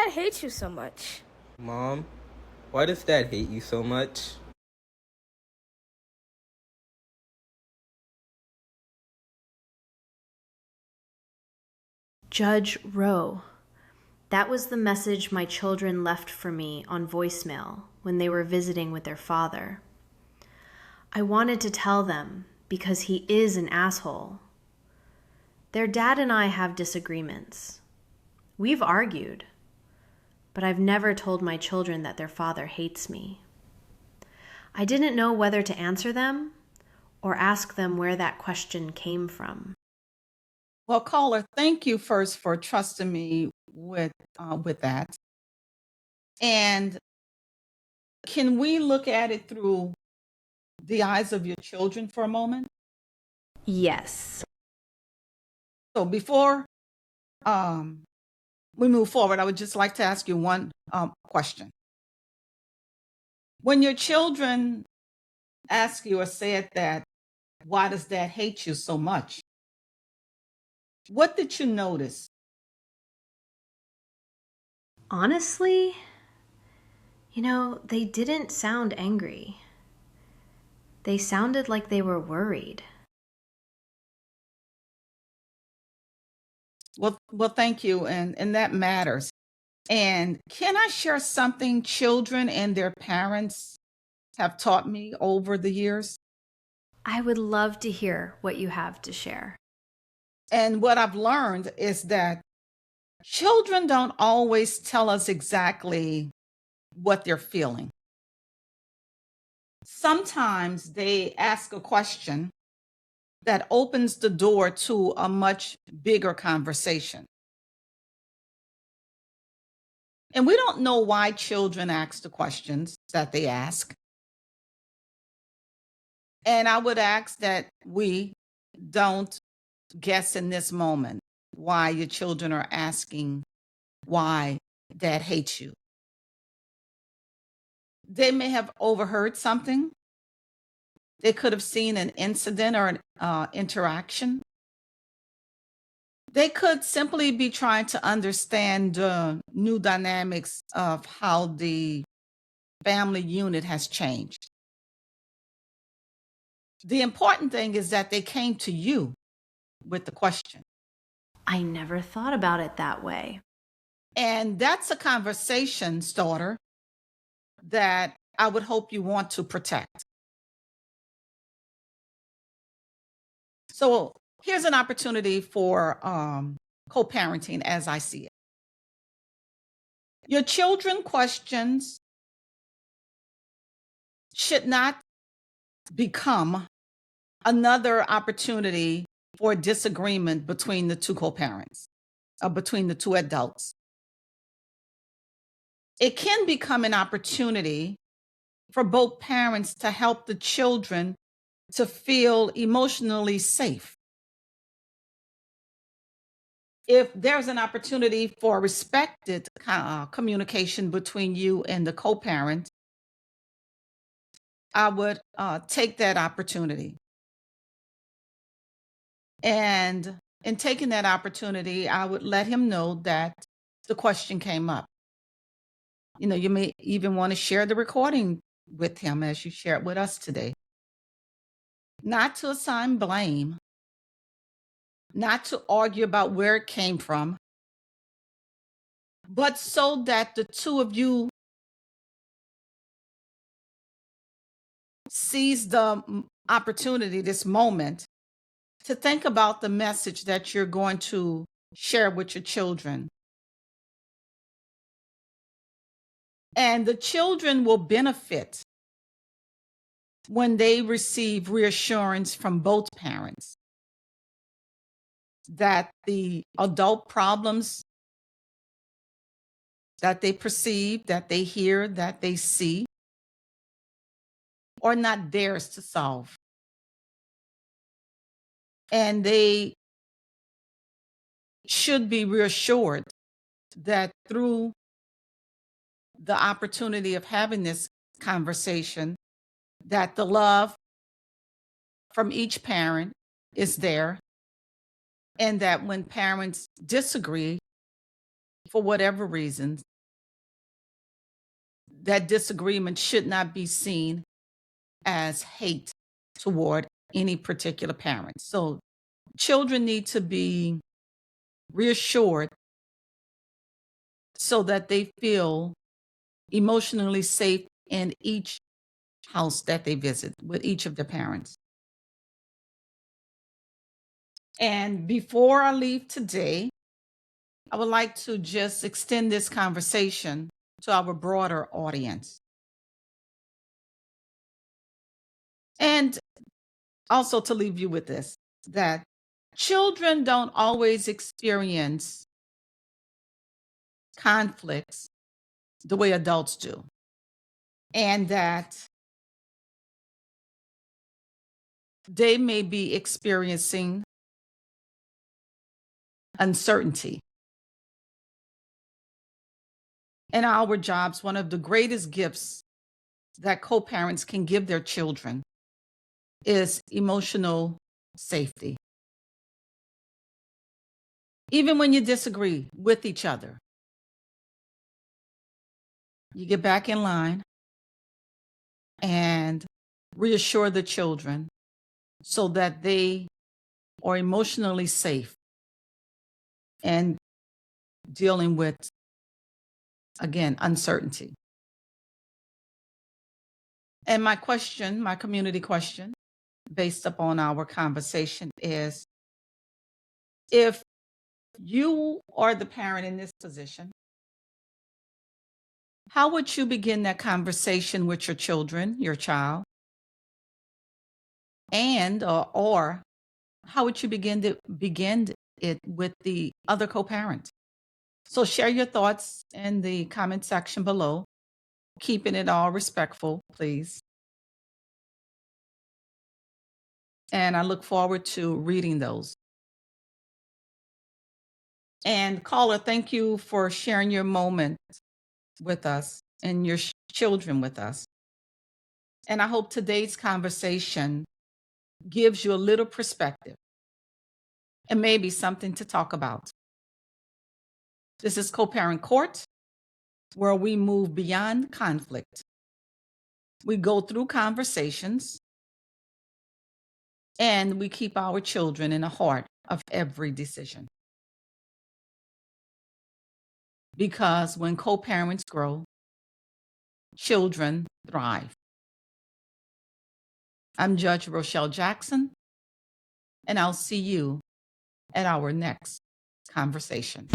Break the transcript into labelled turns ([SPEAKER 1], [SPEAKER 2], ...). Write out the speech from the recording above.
[SPEAKER 1] Dad hate you so much?
[SPEAKER 2] Mom, why does Dad hate you so much?
[SPEAKER 3] Judge Rowe. That was the message my children left for me on voicemail when they were visiting with their father. I wanted to tell them because he is an asshole. Their dad and I have disagreements. We've argued, but I've never told my children that their father hates me. I didn't know whether to answer them or ask them where that question came from.
[SPEAKER 4] Well, caller, thank you first for trusting me with that. And can we look at it through the eyes of your children for a moment?
[SPEAKER 3] Yes.
[SPEAKER 4] So before we move forward, I would just like to ask you one question. When your children ask you or said that, why does Dad hate you so much? What did you notice?
[SPEAKER 3] Honestly, they didn't sound angry. They sounded like they were worried.
[SPEAKER 4] Well, thank you, and that matters. And can I share something children and their parents have taught me over the years?
[SPEAKER 3] I would love to hear what you have to share.
[SPEAKER 4] And what I've learned is that children don't always tell us exactly what they're feeling. Sometimes they ask a question that opens the door to a much bigger conversation. And we don't know why children ask the questions that they ask. And I would ask that we don't guess in this moment why your children are asking why Dad hates you. They may have overheard something. They could have seen an incident or an interaction. They could simply be trying to understand the new dynamics of how the family unit has changed. The important thing is that they came to you with the question.
[SPEAKER 3] I never thought about it that way.
[SPEAKER 4] And that's a conversation starter that I would hope you want to protect. So here's an opportunity for co-parenting as I see it. Your children questions should not become another opportunity for disagreement between the two co-parents, or between the two adults. It can become an opportunity for both parents to help the children to feel emotionally safe. If there's an opportunity for respected communication between you and the co-parent, I would take that opportunity. And in taking that opportunity, I would let him know that the question came up. You may even want to share the recording with him as you share it with us today. Not to assign blame, not to argue about where it came from, but so that the two of you seize the opportunity, this moment, to think about the message that you're going to share with your children. And the children will benefit when they receive reassurance from both parents that the adult problems that they perceive, that they hear, that they see are not theirs to solve. And they should be reassured that through the opportunity of having this conversation, that the love from each parent is there, and that when parents disagree for whatever reasons, that disagreement should not be seen as hate toward any particular parent. So children need to be reassured so that they feel emotionally safe in each house that they visit with each of their parents. And before I leave today, I would like to just extend this conversation to our broader audience. And also to leave you with this, that children don't always experience conflicts the way adults do. And that they may be experiencing uncertainty. In our jobs, one of the greatest gifts that co-parents can give their children is emotional safety. Even when you disagree with each other, you get back in line and reassure the children so that they are emotionally safe and dealing with, again, uncertainty. And my question, my community question, based upon our conversation is, if you are the parent in this position, how would you begin that conversation with your children, your child? And or how would you begin it with the other co-parent? So share your thoughts in the comment section below, keeping it all respectful, please. And I look forward to reading those. And caller, thank you for sharing your moment with us and your children with us. And I hope today's conversation gives you a little perspective and maybe something to talk about. This is Co-Parent Court, where we move beyond conflict. We go through conversations and we keep our children in the heart of every decision. Because when co-parents grow, children thrive. I'm Judge Rochelle Jackson, and I'll see you at our next conversation.